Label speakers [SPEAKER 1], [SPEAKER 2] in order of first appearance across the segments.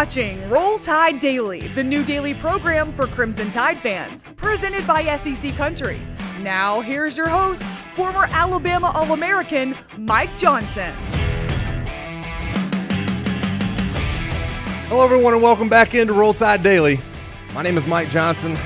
[SPEAKER 1] watching Roll Tide Daily, the new daily program for Crimson Tide fans, presented by SEC Country. Now, here's your host, former Alabama All-American, Mike Johnson.
[SPEAKER 2] Hello, everyone, and welcome back into Roll Tide Daily. My name is Mike Johnson.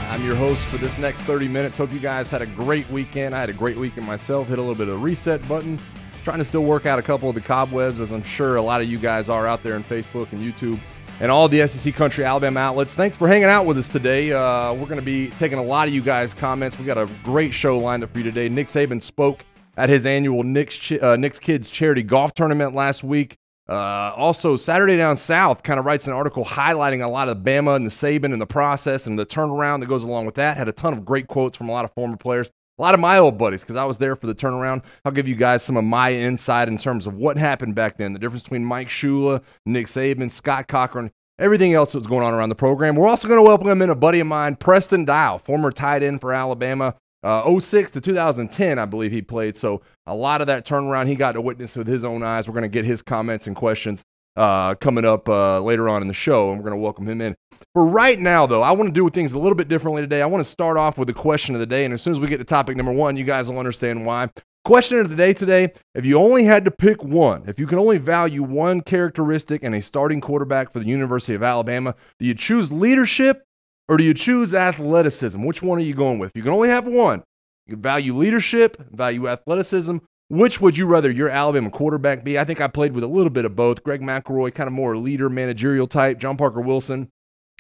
[SPEAKER 2] I'm your host for this next 30 minutes. Hope you guys had a great weekend. I had a great weekend myself. Hit a little bit of the reset button. Trying to still work out a couple of the cobwebs, as I'm sure a lot of you guys are out there on Facebook and YouTube and all the SEC Country Alabama outlets. Thanks for hanging out with us today. We're going to be taking a lot of you guys' comments. We got a great show lined up for you today. Nick Saban spoke at his annual Nick's Kids Charity Golf Tournament last week. Also, Saturday Down South kind of writes an article highlighting a lot of Bama and the Saban and the process and the turnaround that goes along with that. Had a ton of great quotes from a lot of former players. A lot of my old buddies, because I was there for the turnaround. I'll give you guys some of my insight in terms of what happened back then, the difference between Mike Shula, Nick Saban, Scott Cochran, everything else that was going on around the program. We're also going to welcome in a buddy of mine, Preston Dial, former tight end for Alabama. 06 to 2010, I believe he played. So a lot of that turnaround he got to witness with his own eyes. We're going to get his comments and questions coming up later on in the show, and we're going to welcome him in. For right now, though, I want to do things a little bit differently today. I want to start off with the question of the day, and as soon as we get to topic number one, you guys will understand why. Question of the day today, if you only had to pick one, if you could only value one characteristic in a starting quarterback for the University of Alabama, do you choose leadership or do you choose athleticism? Which one are you going with? You can only have one. You can value leadership, value athleticism. Which would you rather your Alabama quarterback be? I think I played with a little bit of both. Greg McElroy, kind of more leader, managerial type. John Parker Wilson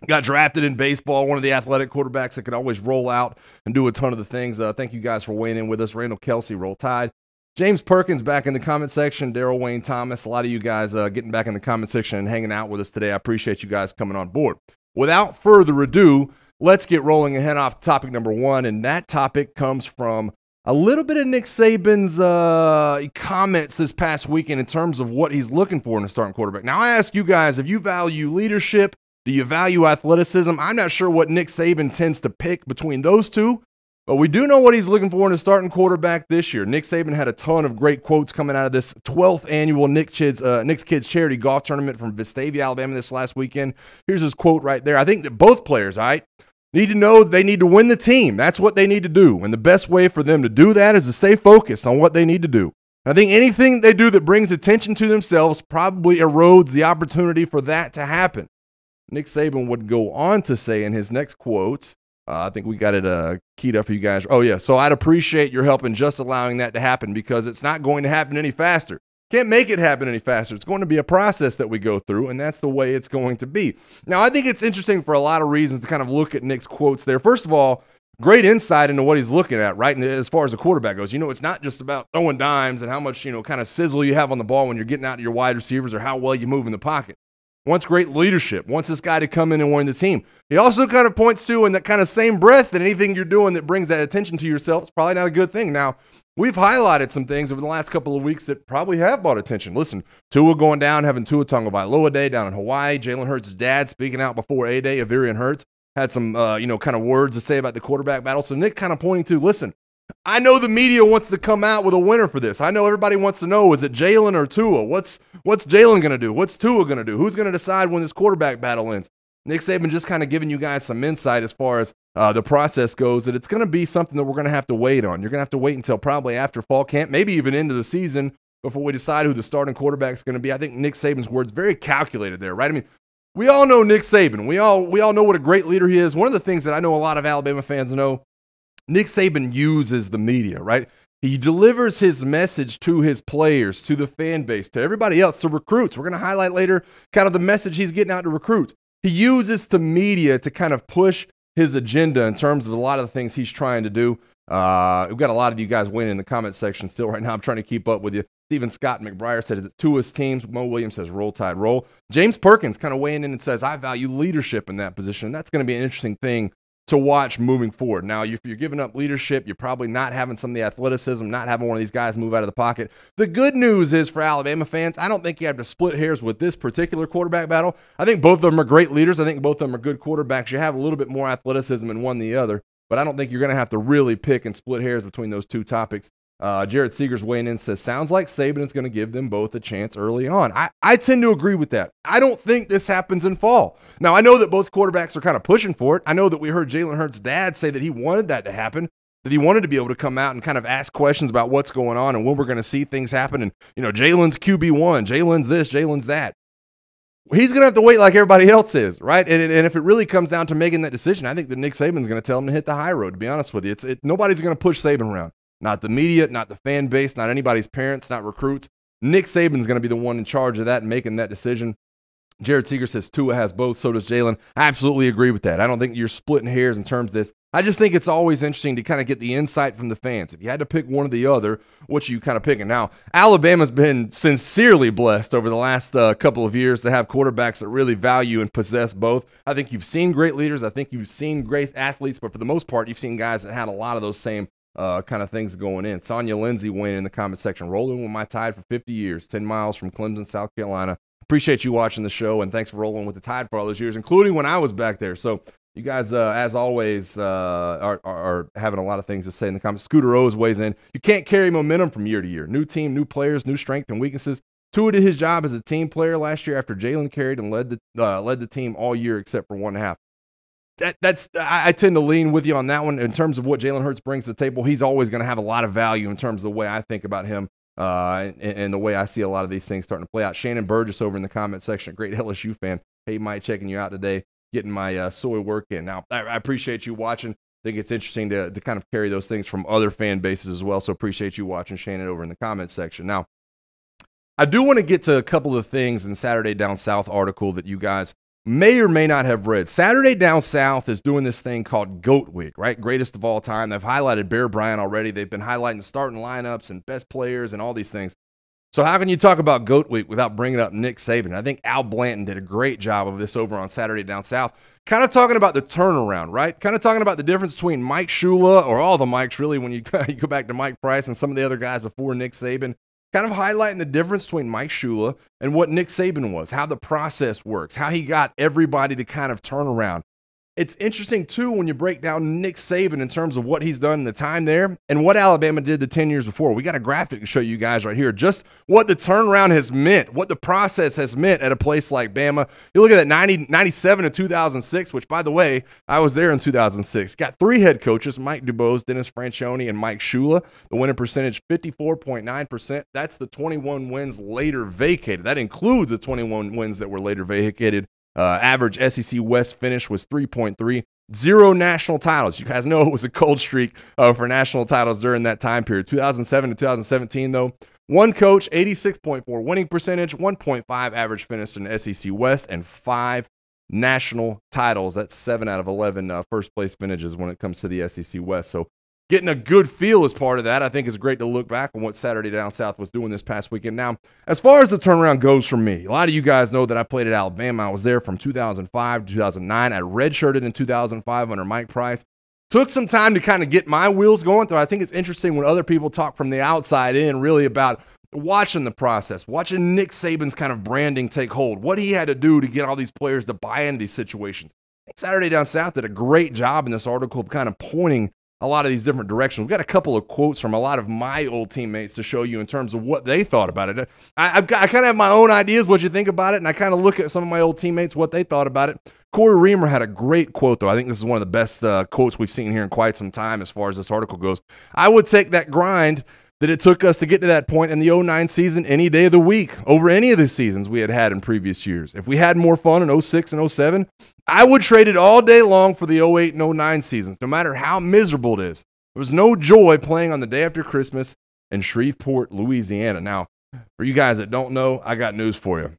[SPEAKER 2] got drafted in baseball, one of the athletic quarterbacks that could always roll out and do a ton of the things. Thank you guys for weighing in with us. Randall Kelsey, Roll Tide. James Perkins back in the comment section. Daryl Wayne Thomas. A lot of you guys getting back in the comment section and hanging out with us today. I appreciate you guys coming on board. Without further ado, let's get rolling and head off to topic number one, and that topic comes from a little bit of Nick Saban's comments this past weekend in terms of what he's looking for in a starting quarterback. Now, I ask you guys, if you value leadership, do you value athleticism? I'm not sure what Nick Saban tends to pick between those two, but we do know what he's looking for in a starting quarterback this year. Nick Saban had a ton of great quotes coming out of this 12th annual Nick's Kids Charity Golf Tournament from Vestavia, Alabama this last weekend. Here's his quote right there. I think that both players, all right, need to know they need to win the team. That's what they need to do. And the best way for them to do that is to stay focused on what they need to do. I think anything they do that brings attention to themselves probably erodes the opportunity for that to happen. Nick Saban would go on to say in his next quotes, I think we got it keyed up for you guys. Oh, yeah. So I'd appreciate your help in just allowing that to happen because it's not going to happen any faster. Can't make it happen any faster. It's going to be a process that we go through, and that's the way it's going to be. Now, I think it's interesting for a lot of reasons to kind of look at Nick's quotes there. First of all, great insight into what he's looking at, right? And as far as the quarterback goes, it's not just about throwing dimes and how much, kind of sizzle you have on the ball when you're getting out to your wide receivers or how well you move in the pocket. Wants great leadership, wants this guy to come in and win the team. He also kind of points to, in that kind of same breath, that anything you're doing that brings that attention to yourself is probably not a good thing. Now, we've highlighted some things over the last couple of weeks that probably have brought attention. Listen, Tua going down, having Tua Tagovailoa Day down in Hawaii. Jalen Hurts' dad speaking out before A-Day, Averian Hurts, had some, kind of words to say about the quarterback battle. So Nick kind of pointing to, listen, I know the media wants to come out with a winner for this. I know everybody wants to know, is it Jalen or Tua? What's Jalen going to do? What's Tua going to do? Who's going to decide when this quarterback battle ends? Nick Saban just kind of giving you guys some insight as far as the process goes, that it's going to be something that we're going to have to wait on. You're going to have to wait until probably after fall camp, maybe even into the season, before we decide who the starting quarterback is going to be. I think Nick Saban's words very calculated there, right? I mean, we all know Nick Saban. We all know what a great leader he is. One of the things that I know a lot of Alabama fans know, Nick Saban uses the media, right? He delivers his message to his players, to the fan base, to everybody else, to recruits. We're going to highlight later kind of the message he's getting out to recruits. He uses the media to kind of push his agenda in terms of a lot of the things he's trying to do. We've got a lot of you guys waiting in the comment section still right now. I'm trying to keep up with you. Stephen Scott McBriar said, is it Tua's teams? Mo Williams says, Roll Tide, roll. James Perkins kind of weighing in and says, I value leadership in that position. That's going to be an interesting thing to watch moving forward. Now, if you're giving up leadership, you're probably not having some of the athleticism, not having one of these guys move out of the pocket. The good news is for Alabama fans, I don't think you have to split hairs with this particular quarterback battle. I think both of them are great leaders. I think both of them are good quarterbacks. You have a little bit more athleticism in one than the other, but I don't think you're going to have to really pick and split hairs between those two topics. Jared Seegers weighing in says, sounds like Saban is going to give them both a chance early on. I tend to agree with that. I don't think this happens in fall. Now, I know that both quarterbacks are kind of pushing for it. I know that we heard Jalen Hurts' dad say that he wanted that to happen, that he wanted to be able to come out and kind of ask questions about what's going on and when we're going to see things happen. And, Jalen's QB1, Jalen's this, Jalen's that. He's going to have to wait like everybody else is, right? And if it really comes down to making that decision, I think that Nick Saban's going to tell him to hit the high road, to be honest with you. Nobody's going to push Saban around. Not the media, not the fan base, not anybody's parents, not recruits. Nick Saban's going to be the one in charge of that and making that decision. Jared Seeger says Tua has both, so does Jalen. I absolutely agree with that. I don't think you're splitting hairs in terms of this. I just think it's always interesting to kind of get the insight from the fans. If you had to pick one or the other, what you kind of picking? Now, Alabama's been sincerely blessed over the last couple of years to have quarterbacks that really value and possess both. I think you've seen great leaders. I think you've seen great athletes, but for the most part, you've seen guys that had a lot of those same kind of things going in. Sonia Lindsay weighing in the comment section, rolling with my Tide for 50 years, 10 miles from Clemson, South Carolina. Appreciate you watching the show, and thanks for rolling with the Tide for all those years, including when I was back there. So you guys, as always, are having a lot of things to say in the comments. Scooter O's weighs in. You can't carry momentum from year to year. New team, new players, new strengths and weaknesses. Tua did his job as a team player last year after Jalen carried and led the team all year except for 1.5. I tend to lean with you on that one. In terms of what Jalen Hurts brings to the table, he's always going to have a lot of value in terms of the way I think about him and the way I see a lot of these things starting to play out. Shannon Burgess over in the comment section, great LSU fan. Hey, Mike, checking you out today, getting my soy work in. Now, I appreciate you watching. I think it's interesting to kind of carry those things from other fan bases as well, so appreciate you watching, Shannon, over in the comment section. Now, I do want to get to a couple of things in Saturday Down South article that you guys may or may not have read. Saturday Down South is doing this thing called GOAT Week, right? Greatest of all time. They've highlighted Bear Bryant already. They've been highlighting starting lineups and best players and all these things. So how can you talk about GOAT Week without bringing up Nick Saban? I think Al Blanton did a great job of this over on Saturday Down South, kind of talking about the turnaround, right? Kind of talking about the difference between Mike Shula, or all the Mikes really, when you go back to Mike Price and some of the other guys before Nick Saban, kind of highlighting the difference between Mike Shula and what Nick Saban was, how the process works, how he got everybody to kind of turn around. It's interesting, too, when you break down Nick Saban in terms of what he's done in the time there and what Alabama did the 10 years before. We got a graphic to show you guys right here, just what the turnaround has meant, what the process has meant at a place like Bama. You look at that 97 to 2006, which, by the way, I was there in 2006. Got 3 head coaches, Mike DuBose, Dennis Franchione, and Mike Shula. The winning percentage, 54.9%. That's the 21 wins later vacated. That includes the 21 wins that were later vacated. Average SEC West finish was 3.3. 0 national titles. You guys know it was a cold streak for national titles during that time period. 2007 to 2017, though, 1 coach, 86.4 winning percentage, 1.5 average finish in the SEC West, and 5 national titles. That's 7 out of 11 first place finishes when it comes to the SEC West. So getting a good feel as part of that, I think it's great to look back on what Saturday Down South was doing this past weekend. Now, as far as the turnaround goes for me, a lot of you guys know that I played at Alabama. I was there from 2005 to 2009. I redshirted in 2005 under Mike Price. Took some time to kind of get my wheels going, though I think it's interesting when other people talk from the outside in really about watching the process, watching Nick Saban's kind of branding take hold, what he had to do to get all these players to buy into these situations. Saturday Down South did a great job in this article of kind of pointing a lot of these different directions. We've got a couple of quotes from a lot of my old teammates to show you in terms of what they thought about it. I kind of have my own ideas what you think about it, and I kind of look at some of my old teammates, what they thought about it. Corey Reamer had a great quote, though. I think this is one of the best quotes we've seen here in quite some time as far as this article goes. I would take that grind that it took us to get to that point in the 09 season any day of the week over any of the seasons we had in previous years. If we had more fun in 06 and 07, I would trade it all day long for the 08 and 09 seasons, no matter how miserable it is. There was no joy playing on the day after Christmas in Shreveport, Louisiana. Now, for you guys that don't know, I got news for you.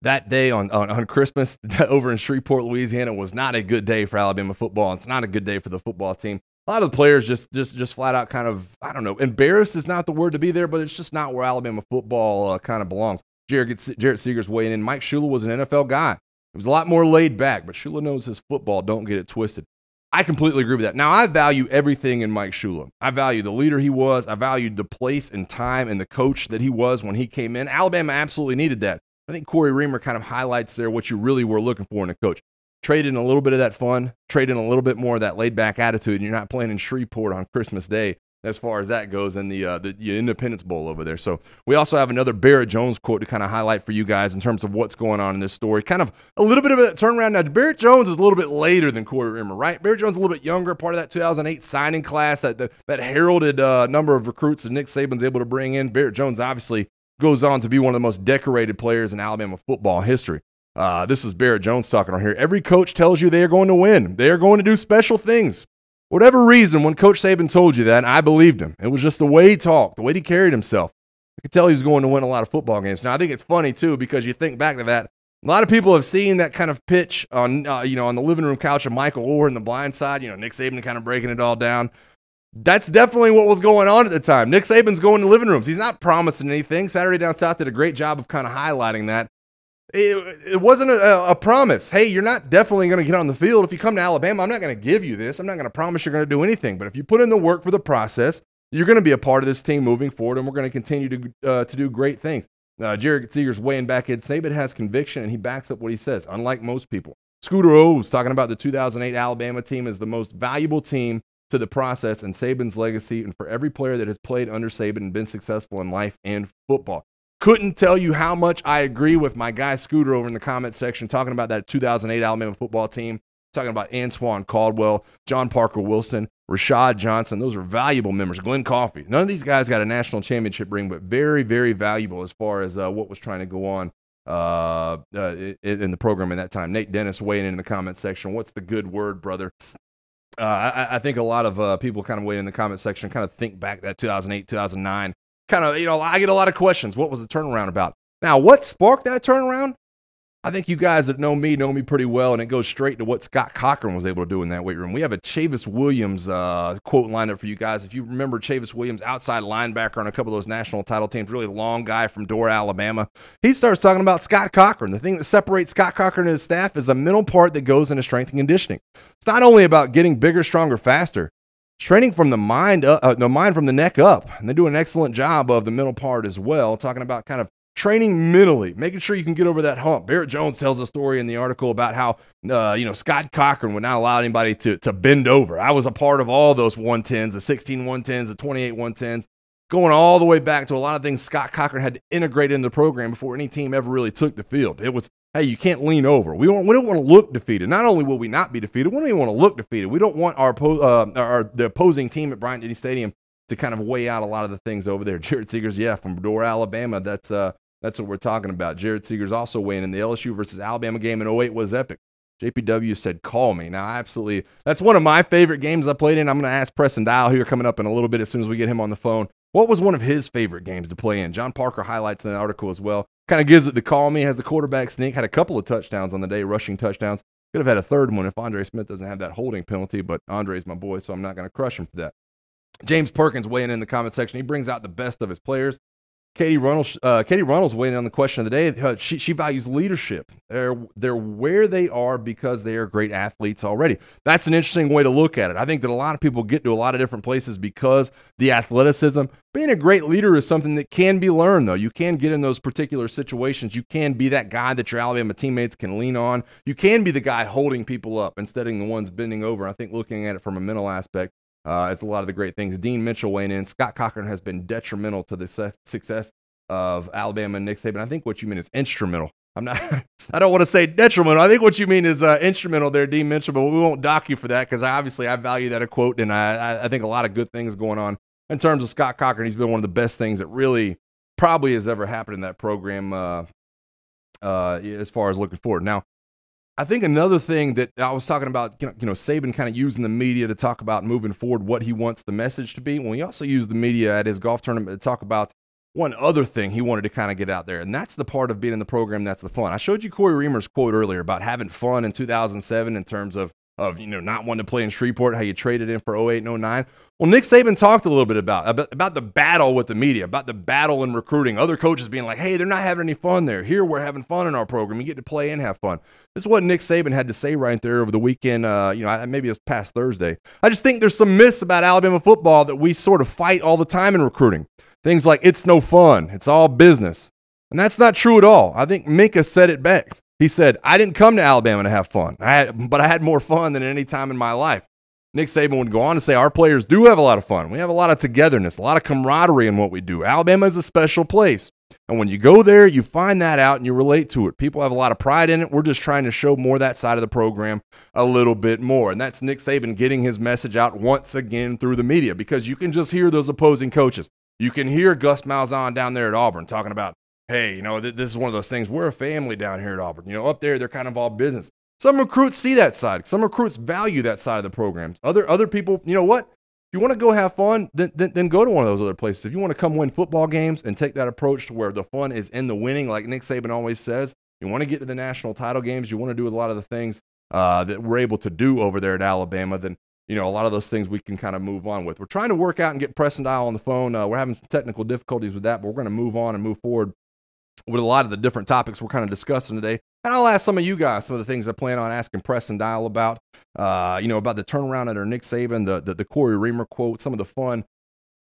[SPEAKER 2] That day on Christmas over in Shreveport, Louisiana was not a good day for Alabama football. It's not a good day for the football team. A lot of the players just flat out kind of, I don't know, embarrassed is not the word to be there, but it's just not where Alabama football kind of belongs. Jarrett Seegers weighing in. Mike Shula was an NFL guy. It was a lot more laid back, but Shula knows his football. Don't get it twisted. I completely agree with that. Now, I value everything in Mike Shula. I value the leader he was. I valued the place and time and the coach that he was when he came in. Alabama absolutely needed that. I think Corey Reamer kind of highlights there what you really were looking for in a coach. Trade in a little bit of that fun, trade in a little bit more of that laid-back attitude, and you're not playing in Shreveport on Christmas Day as far as that goes in the Independence Bowl over there. So we also have another Barrett Jones quote to kind of highlight for you guys in terms of what's going on in this story. Kind of a little bit of a turnaround. Now, Barrett Jones is a little bit later than Corey Rimmer, right? Barrett Jones is a little bit younger, part of that 2008 signing class that heralded number of recruits that Nick Saban's able to bring in. Barrett Jones obviously goes on to be one of the most decorated players in Alabama football history. This is Barrett Jones talking on here. Every coach tells you they are going to win. They are going to do special things. Whatever reason, when Coach Saban told you that, I believed him. It was just the way he talked, the way he carried himself. I could tell he was going to win a lot of football games. Now, I think it's funny, too, because you think back to that. A lot of people have seen that kind of pitch on, on the living room couch of Michael Orr in The Blind Side. Nick Saban kind of breaking it all down. That's definitely what was going on at the time. Nick Saban's going to living rooms. He's not promising anything. Saturday Down South did a great job of kind of highlighting that. It wasn't a promise. Hey, you're not definitely going to get on the field. If you come to Alabama, I'm not going to give you this. I'm not going to promise you're going to do anything. But if you put in the work for the process, you're going to be a part of this team moving forward, and we're going to continue to do great things. Jared Seeger's weighing back in. Saban has conviction, and he backs up what he says, unlike most people. Scooter O's talking about the 2008 Alabama team as the most valuable team to the process and Saban's legacy, and for every player that has played under Saban and been successful in life and football. Couldn't tell you how much I agree with my guy Scooter over in the comment section, talking about that 2008 Alabama football team, talking about Antoine Caldwell, John Parker Wilson, Rashad Johnson. Those are valuable members. Glenn Coffey. None of these guys got a national championship ring, but very, very valuable as far as what was trying to go on in the program at that time. Nate Dennis weighing in the comment section. What's the good word, brother? I think a lot of people kind of weigh in the comment section, kind of think back that 2008, 2009. Kind of, I get a lot of questions. What was the turnaround about? Now, what sparked that turnaround? I think you guys that know me pretty well, and it goes straight to what Scott Cochran was able to do in that weight room. We have a Chavis Williams quote lined up for you guys. If you remember Chavis Williams, outside linebacker on a couple of those national title teams, really long guy from Dora, Alabama. He starts talking about Scott Cochran. The thing that separates Scott Cochran and his staff is the mental part that goes into strength and conditioning. It's not only about getting bigger, stronger, faster. Training from the mind from the neck up, and they do an excellent job of the mental part as well, talking about kind of training mentally, making sure you can get over that hump. Barrett Jones tells a story in the article about how, Scott Cochran would not allow anybody to bend over. I was a part of all those 110s, the 16 110s, the 28 110s, going all the way back to a lot of things Scott Cochran had to integrate into the program before any team ever really took the field. It was, hey, you can't lean over. We don't want to look defeated. Not only will we not be defeated, we don't even want to look defeated. We don't want the opposing team at Bryant-Denny Stadium to kind of weigh out a lot of the things over there. Jared Seegers, from Dora, Alabama. That's what we're talking about. Jared Seegers also weighing in. The LSU versus Alabama game in 2008 was epic. JPW said, call me. Now, absolutely, that's one of my favorite games I played in. I'm going to ask Preston Dial here coming up in a little bit as soon as we get him on the phone. What was one of his favorite games to play in? John Parker highlights in the article as well. Kind of gives it the call me, has the quarterback sneak, had a couple of touchdowns on the day, rushing touchdowns. Could have had a third one if Andre Smith doesn't have that holding penalty, but Andre's my boy, so I'm not going to crush him for that. James Perkins weighing in the comment section. He brings out the best of his players. Katie Runnels weighing on the question of the day. She values leadership. They're where they are because they are great athletes already. That's an interesting way to look at it. I think that a lot of people get to a lot of different places because the athleticism. Being a great leader is something that can be learned, though. You can get in those particular situations. You can be that guy that your Alabama teammates can lean on. You can be the guy holding people up instead of the ones bending over. I think looking at it from a mental aspect, it's a lot of the great things. Dean Mitchell weighing in. Scott Cochran has been detrimental to the success of Alabama and Nick Saban. I think what you mean is instrumental. I don't want to say detrimental. I think what you mean is instrumental there, Dean Mitchell, but we won't dock you for that because I value that a quote, and I think a lot of good things going on in terms of Scott Cochran. He's been one of the best things that really probably has ever happened in that program as far as looking forward. Now, I think another thing that I was talking about, Saban kind of using the media to talk about moving forward what he wants the message to be. Well, he also used the media at his golf tournament to talk about one other thing he wanted to kind of get out there, and that's the part of being in the program that's the fun. I showed you Corey Reamer's quote earlier about having fun in 2007 in terms of not wanting to play in Shreveport, how you traded in for 08 and 09. Well, Nick Saban talked a little bit about the battle with the media, about the battle in recruiting. Other coaches being like, hey, they're not having any fun there. Here, we're having fun in our program. You get to play and have fun. This is what Nick Saban had to say right there over the weekend. Maybe it was past Thursday. I just think there's some myths about Alabama football that we sort of fight all the time in recruiting. Things like it's no fun. It's all business. And that's not true at all. I think Minka said it best. He said, I didn't come to Alabama to have fun, but I had more fun than any time in my life. Nick Saban would go on to say, our players do have a lot of fun. We have a lot of togetherness, a lot of camaraderie in what we do. Alabama is a special place. And when you go there, you find that out and you relate to it. People have a lot of pride in it. We're just trying to show more that side of the program a little bit more. And that's Nick Saban getting his message out once again through the media, because you can just hear those opposing coaches. You can hear Gus Malzahn down there at Auburn talking about, hey, this is one of those things. We're a family down here at Auburn. Up there, they're kind of all business. Some recruits see that side. Some recruits value that side of the programs. Other people, you know what? If you want to go have fun, then go to one of those other places. If you want to come win football games and take that approach to where the fun is in the winning, like Nick Saban always says, you want to get to the national title games, you want to do a lot of the things that we're able to do over there at Alabama, then a lot of those things we can kind of move on with. We're trying to work out and get Preston Dial on the phone. We're having some technical difficulties with that, but we're going to move on and move forward with a lot of the different topics we're kind of discussing today. And I'll ask some of you guys some of the things I plan on asking Preston Dial about, about the turnaround under Nick Saban, the Corey Reamer quote, some of the fun.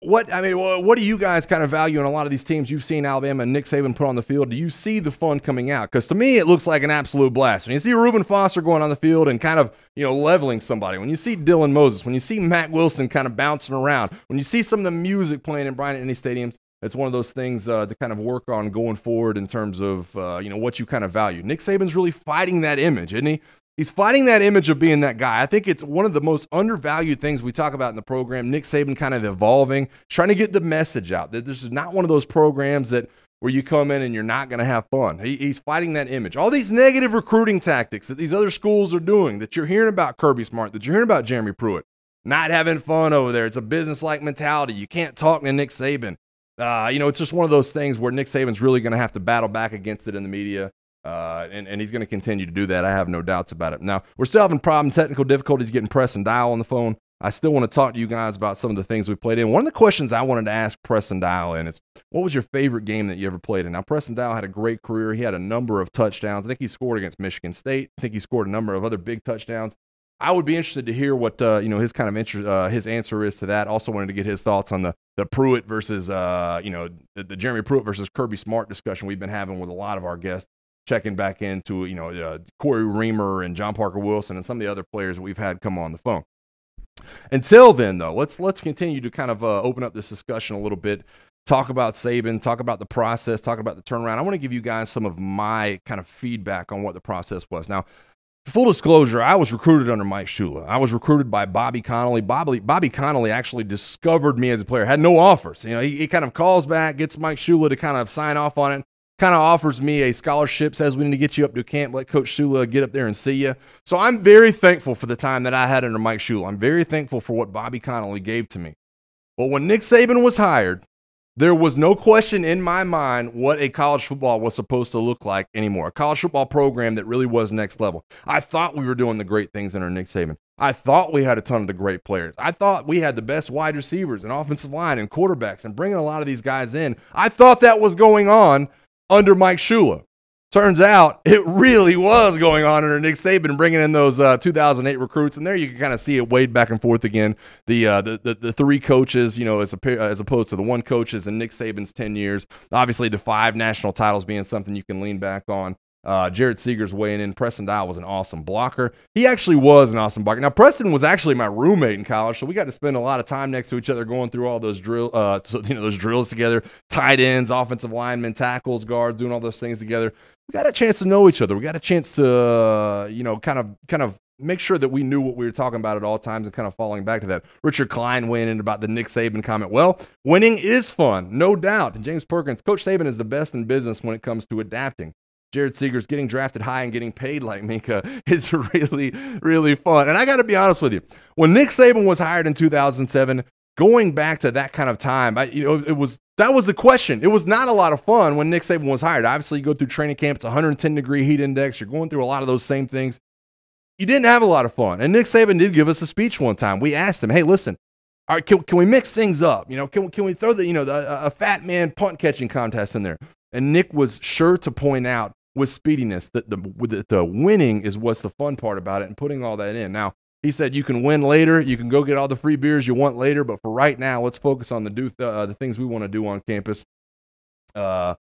[SPEAKER 2] What do you guys kind of value in a lot of these teams you've seen Alabama and Nick Saban put on the field? Do you see the fun coming out? Because to me, it looks like an absolute blast. When you see Reuben Foster going on the field and kind of, leveling somebody, when you see Dylan Moses, when you see Matt Wilson kind of bouncing around, when you see some of the music playing in Bryant-Denny stadiums, it's one of those things to kind of work on going forward in terms of, what you kind of value. Nick Saban's really fighting that image, isn't he? He's fighting that image of being that guy. I think it's one of the most undervalued things we talk about in the program. Nick Saban kind of evolving, trying to get the message out that this is not one of those programs where you come in and you're not going to have fun. He's fighting that image. All these negative recruiting tactics that these other schools are doing, that you're hearing about Kirby Smart, that you're hearing about Jeremy Pruitt, not having fun over there. It's a business-like mentality. You can't talk to Nick Saban. It's just one of those things where Nick Saban's really going to have to battle back against it in the media, and he's going to continue to do that. I have no doubts about it. Now, we're still having technical difficulties getting Preston Dial on the phone. I still want to talk to you guys about some of the things we played in. One of the questions I wanted to ask Preston Dial is, what was your favorite game that you ever played in? Now, Preston Dial had a great career. He had a number of touchdowns. I think he scored against Michigan State. I think he scored a number of other big touchdowns. I would be interested to hear what his kind of his answer is to that. Also wanted to get his thoughts on the Pruitt versus the Jeremy Pruitt versus Kirby Smart discussion we've been having with a lot of our guests, checking back into Corey Reamer and John Parker Wilson and some of the other players that we've had come on the phone. Until then, though, let's continue to kind of open up this discussion a little bit. Talk about Saban, talk about the process, talk about the turnaround. I want to give you guys some of my kind of feedback on what the process was. Now, full disclosure, I was recruited under Mike Shula. I was recruited by Bobby Connolly. Bobby Connolly actually discovered me as a player. Had no offers. He kind of calls back, gets Mike Shula to kind of sign off on it, kind of offers me a scholarship, says we need to get you up to camp, let Coach Shula get up there and see you. So I'm very thankful for the time that I had under Mike Shula. I'm very thankful for what Bobby Connolly gave to me. But when Nick Saban was hired, there was no question in my mind what a college football was supposed to look like anymore. A college football program that really was next level. I thought we were doing the great things under Nick Saban. I thought we had a ton of the great players. I thought we had the best wide receivers and offensive line and quarterbacks and bringing a lot of these guys in. I thought that was going on under Mike Shula. Turns out it really was going on under Nick Saban, bringing in those 2008 recruits, and there you can kind of see it weighed back and forth again. The three coaches, as opposed to the one coaches in Nick Saban's 10 years. Obviously, the 5 national titles being something you can lean back on. Jared Seeger's weighing in. Preston Dial was an awesome blocker. He actually was an awesome blocker. Now, Preston was actually my roommate in college, so we got to spend a lot of time next to each other going through all those those drills together, tight ends, offensive linemen, tackles, guards, doing all those things together. We got a chance to know each other. We got a chance to, kind of make sure that we knew what we were talking about at all times and kind of falling back to that. Richard Klein weighing in about the Nick Saban comment. Well, winning is fun, no doubt. And James Perkins, Coach Saban is the best in business when it comes to adapting. Jared Seeger's getting drafted high and getting paid like Minka is really, really fun. And I got to be honest with you. When Nick Saban was hired in 2007, going back to that kind of time, that was the question. It was not a lot of fun when Nick Saban was hired. Obviously, you go through training camp, it's 110-degree heat index. You're going through a lot of those same things. You didn't have a lot of fun. And Nick Saban did give us a speech one time. We asked him, hey, listen, all right, can we mix things up? Can we throw a fat man punt catching contest in there? And Nick was sure to point out with speediness that the winning is what's the fun part about it, and putting all that in. Now, he said you can win later, you can go get all the free beers you want later, but for right now, let's focus on the things we want to do on campus. As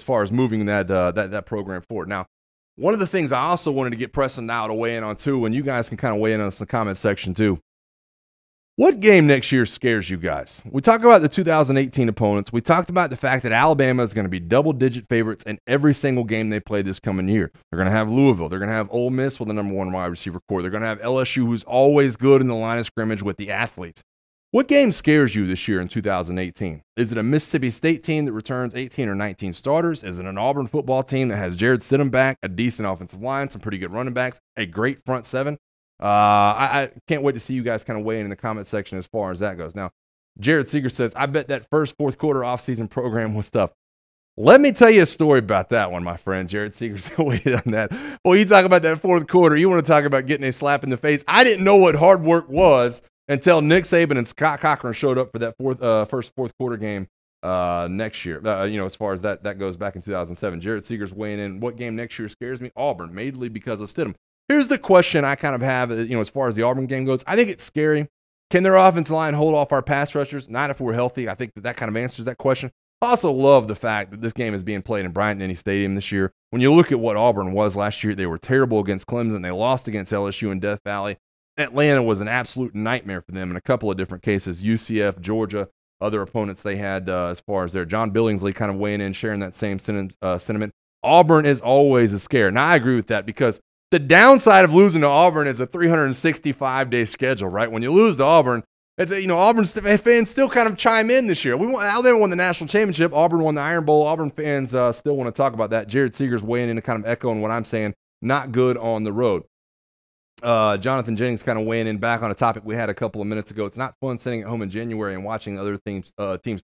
[SPEAKER 2] far as moving that program forward. Now, One of the things I also wanted to get Preston now to weigh in on too, and you guys can kind of weigh in on this in the comment section too. What game next year scares you guys? We talked about the 2018 opponents. We talked about the fact that Alabama is going to be double-digit favorites in every single game they play this coming year. They're going to have Louisville. They're going to have Ole Miss with the number one wide receiver core. They're going to have LSU, who's always good in the line of scrimmage with the athletes. What game scares you this year in 2018? Is it a Mississippi State team that returns 18 or 19 starters? Is it an Auburn football team that has Jared Stidham back, a decent offensive line, some pretty good running backs, a great front seven? I can't wait to see you guys kind of weigh in the comment section as far as that goes. Now, Jared Seeger says, I bet that first fourth quarter offseason program was tough. Let me tell you a story about that one, my friend. Jared Seeger's weighed on that. Well, you talk about that fourth quarter. You want to talk about getting a slap in the face. I didn't know what hard work was until Nick Saban and Scott Cochran showed up for that first fourth quarter game next year. As far as that goes back in 2007. Jared Seeger's weighing in. What game next year scares me? Auburn, mainly because of Stidham. Here's the question I kind of have, as far as the Auburn game goes. I think it's scary. Can their offensive line hold off our pass rushers? Not if we're healthy. I think that kind of answers that question. I also love the fact that this game is being played in Bryant-Denny Stadium this year. When you look at what Auburn was last year, they were terrible against Clemson. They lost against LSU in Death Valley. Atlanta was an absolute nightmare for them in a couple of different cases. UCF, Georgia, other opponents they had as far as their John Billingsley kind of weighing in, sharing that same sentiment. Auburn is always a scare. Now, I agree with that because the downside of losing to Auburn is a 365-day schedule, right? When you lose to Auburn, it's Auburn fans still kind of chime in this year. Alabama won the national championship. Auburn won the Iron Bowl. Auburn fans still want to talk about that. Jared Seeger's weighing in to kind of echoing what I'm saying. Not good on the road. Jonathan Jennings kind of weighing in back on a topic we had a couple of minutes ago. It's not fun sitting at home in January and watching other teams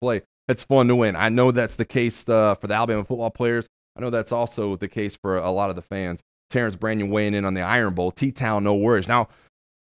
[SPEAKER 2] play. It's fun to win. I know that's the case for the Alabama football players. I know that's also the case for a lot of the fans. Terrence Branion weighing in on the Iron Bowl. T-Town, no worries. Now,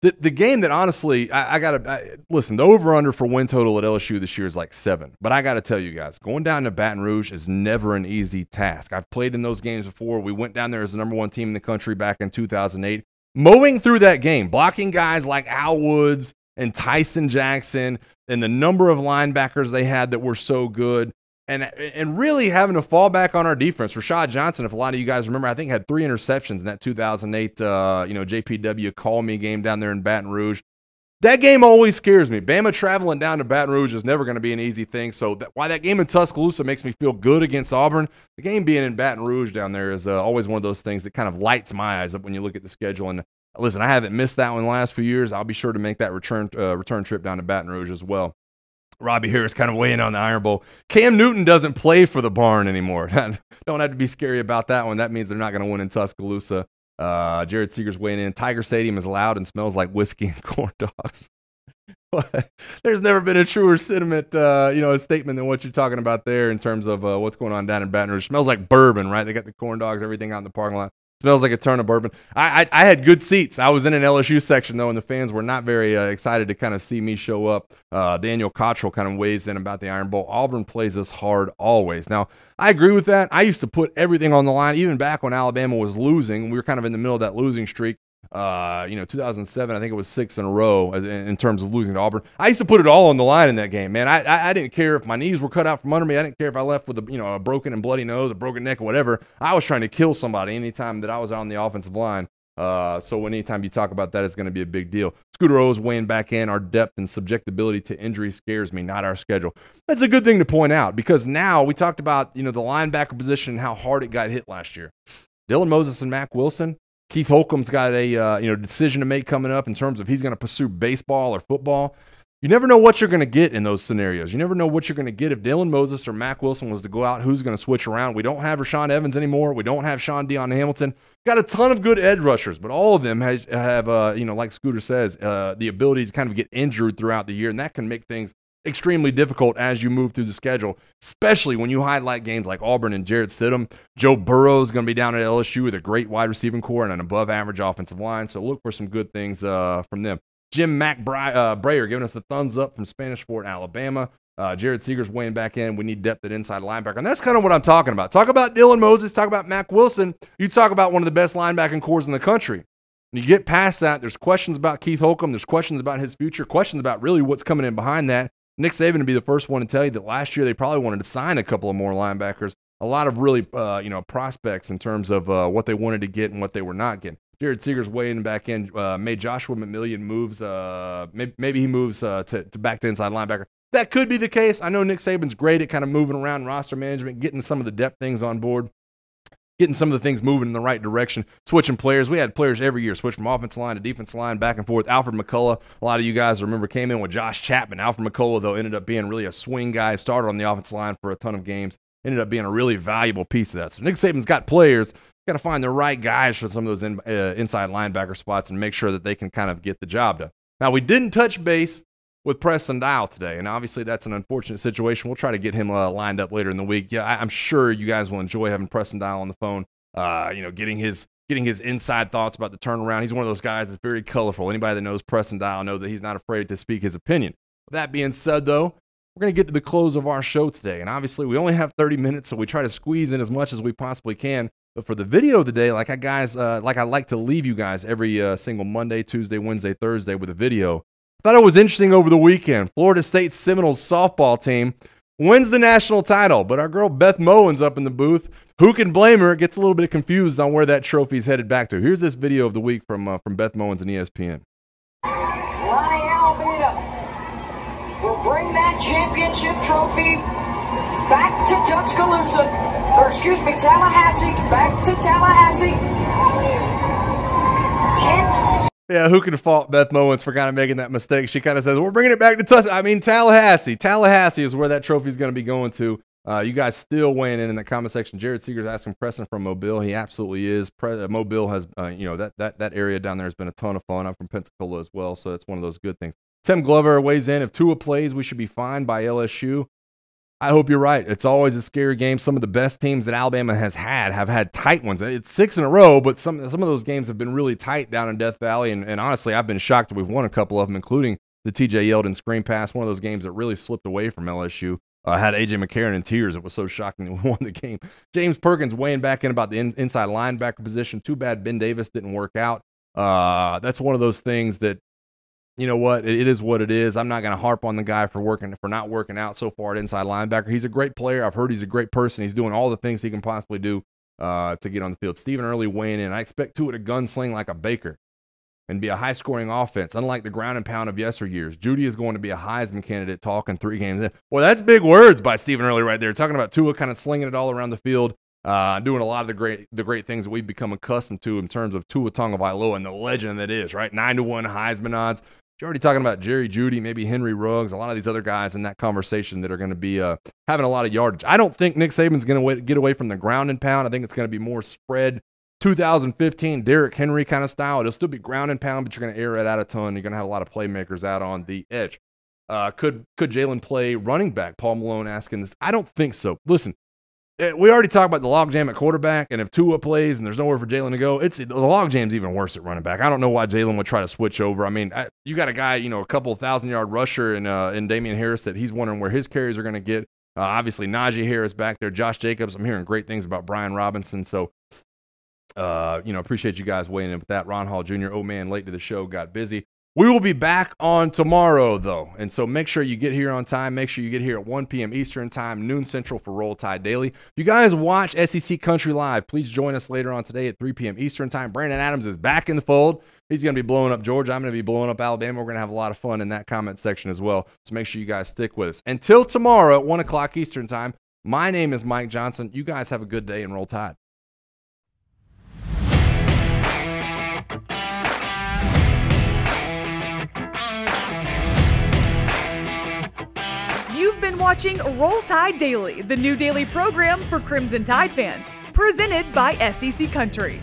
[SPEAKER 2] the game that honestly, I got to listen, the over-under for win total at LSU this year is like 7. But I got to tell you guys, going down to Baton Rouge is never an easy task. I've played in those games before. We went down there as the number one team in the country back in 2008. Mowing through that game, blocking guys like Al Woods and Tyson Jackson and the number of linebackers they had that were so good. And really having to fall back on our defense. Rashad Johnson, if a lot of you guys remember, I think had 3 interceptions in that 2008 JPW Call Me game down there in Baton Rouge. That game always scares me. Bama traveling down to Baton Rouge is never going to be an easy thing. So why that game in Tuscaloosa makes me feel good against Auburn, the game being in Baton Rouge down there is always one of those things that kind of lights my eyes up when you look at the schedule. And listen, I haven't missed that one in the last few years. I'll be sure to make that return trip down to Baton Rouge as well. Robbie Harris kind of weighing on the Iron Bowl. Cam Newton doesn't play for the Barn anymore. Don't have to be scary about that one. That means they're not going to win in Tuscaloosa. Jared Seeger's weighing in. Tiger Stadium is loud and smells like whiskey and corn dogs. There's never been a truer sentiment, a statement than what you're talking about there in terms of what's going on down in Baton Rouge. Smells like bourbon, right? They got the corn dogs, everything out in the parking lot. Smells like a ton of bourbon. I had good seats. I was in an LSU section, though, and the fans were not very excited to kind of see me show up. Daniel Cottrell kind of weighs in about the Iron Bowl. Auburn plays us hard always. Now, I agree with that. I used to put everything on the line, even back when Alabama was losing. We were kind of in the middle of that losing streak. 2007, I think it was 6 in a row in terms of losing to Auburn. I used to put it all on the line in that game, man. I didn't care if my knees were cut out from under me. I didn't care if I left with a broken and bloody nose, a broken neck, or whatever. I was trying to kill somebody anytime that I was on the offensive line. So anytime you talk about that, it's going to be a big deal. Scooter O's weighing back in. Our depth and subjectability to injury scares me, not our schedule. That's a good thing to point out because now we talked about the linebacker position and how hard it got hit last year. Dylan Moses and Mack Wilson. Keith Holcomb's got a decision to make coming up in terms of he's going to pursue baseball or football. You never know what you're going to get in those scenarios. You never know what you're going to get if Dylan Moses or Mack Wilson was to go out. Who's going to switch around? We don't have Rashaan Evans anymore. We don't have Sean Dion Hamilton. Got a ton of good edge rushers, but all of them have like Scooter says, the ability to kind of get injured throughout the year, and that can make things extremely difficult as you move through the schedule, especially when you highlight games like Auburn and Jared Stidham. Joe Burrow is going to be down at LSU with a great wide receiving core and an above-average offensive line, so look for some good things from them. Jim Brayer giving us the thumbs up from Spanish Fort, Alabama. Jared Seeger's weighing back in. We need depth at inside linebacker, and that's kind of what I'm talking about. Talk about Dylan Moses, talk about Mack Wilson. You talk about one of the best linebacking cores in the country. When you get past that, there's questions about Keith Holcomb. There's questions about his future, questions about really what's coming in behind that. Nick Saban would be the first one to tell you that last year they probably wanted to sign a couple of more linebackers a lot of really prospects in terms of what they wanted to get and what they were not getting. Jared Seeger's weighing back in, made Joshua McMillian moves. Maybe he moves to back to inside linebacker. That could be the case. I know Nick Saban's great at kind of moving around roster management, getting some of the depth things on board, getting some of the things moving in the right direction, switching players. We had players every year switch from offensive line to defensive line, back and forth. Alfred McCullough, a lot of you guys remember, came in with Josh Chapman. Alfred McCullough, though, ended up being really a swing guy, started on the offensive line for a ton of games, ended up being a really valuable piece of that. So Nick Saban's got players, got to find the right guys for some of those inside linebacker spots and make sure that they can kind of get the job done. Now, we didn't touch base with Preston Dial today, and obviously that's an unfortunate situation. We'll try to get him lined up later in the week. Yeah, I'm sure you guys will enjoy having Preston Dial on the phone, getting his inside thoughts about the turnaround. He's one of those guys that's very colorful. Anybody that knows Preston Dial knows that he's not afraid to speak his opinion. That being said, though, we're going to get to the close of our show today, and obviously we only have 30 minutes, so we try to squeeze in as much as we possibly can. But for the video of the day, like I like to leave you guys every single Monday, Tuesday, Wednesday, Thursday with a video. Thought it was interesting over the weekend. Florida State Seminoles softball team wins the national title, but our girl Beth Moen's up in the booth. Who can blame her? Gets a little bit confused on where that trophy's headed back to. Here's this video of the week from Beth Moen's and ESPN.
[SPEAKER 3] Lonnie Albina will bring that championship trophy back to Tuscaloosa, Tallahassee, back to Tallahassee. 10th.
[SPEAKER 2] Yeah, who can fault Beth Moen's for kind of making that mistake? She kind of says, we're bringing it back to Tallahassee. Tallahassee is where that trophy's going to be going to. You guys still weighing in the comment section. Jared Seeger's asking Preston from Mobile. He absolutely is. Mobile has, that area down there has been a ton of fun. I'm from Pensacola as well, so it's one of those good things. Tim Glover weighs in. If Tua plays, we should be fine by LSU. I hope you're right. It's always a scary game. Some of the best teams that Alabama have had tight ones. It's 6 in a row, but some of those games have been really tight down in Death Valley. And honestly, I've been shocked that we've won a couple of them, including the TJ Yeldon screen pass, one of those games that really slipped away from LSU. Had A.J. McCarron in tears. It was so shocking that we won the game. James Perkins weighing back in about the inside linebacker position. Too bad Ben Davis didn't work out. That's one of those things that, you know what, it is what it is. I'm not going to harp on the guy for not working out so far at inside linebacker. He's a great player. I've heard he's a great person. He's doing all the things he can possibly do to get on the field. Stephen Early weighing in. I expect Tua to gunsling like a Baker and be a high-scoring offense, unlike the ground and pound of yesteryears. Judy is going to be a Heisman candidate talking 3 games in. Boy, that's big words by Stephen Early right there, talking about Tua kind of slinging it all around the field, doing a lot of the great things that we've become accustomed to in terms of Tua Tagovailoa and the legend that is, right? 9-1 Heisman odds. You're already talking about Jerry Jeudy, maybe Henry Ruggs, a lot of these other guys in that conversation that are going to be having a lot of yardage. I don't think Nick Saban's going to get away from the ground and pound. I think it's going to be more spread 2015 Derrick Henry kind of style. It'll still be ground and pound, but you're going to air it out a ton. You're going to have a lot of playmakers out on the edge. Could Jalen play running back? Paul Malone asking this. I don't think so. Listen, we already talked about the logjam at quarterback, and if Tua plays and there's nowhere for Jalen to go, the logjam's even worse at running back. I don't know why Jalen would try to switch over. I mean, you got a guy, a couple 1,000-yard rusher in Damian Harris that he's wondering where his carries are going to get. Obviously, Najee Harris back there, Josh Jacobs. I'm hearing great things about Brian Robinson. So, appreciate you guys weighing in with that. Ron Hall Jr., oh man, late to the show, got busy. We will be back on tomorrow, though, and so make sure you get here on time. Make sure you get here at 1 p.m. Eastern Time, noon Central for Roll Tide Daily. If you guys watch SEC Country Live, please join us later on today at 3 p.m. Eastern Time. Brandon Adams is back in the fold. He's going to be blowing up Georgia. I'm going to be blowing up Alabama. We're going to have a lot of fun in that comment section as well, so make sure you guys stick with us. Until tomorrow at 1 o'clock Eastern Time, my name is Mike Johnson. You guys have a good day and Roll Tide.
[SPEAKER 1] You've been watching Roll Tide Daily, the new daily program for Crimson Tide fans, presented by SEC Country.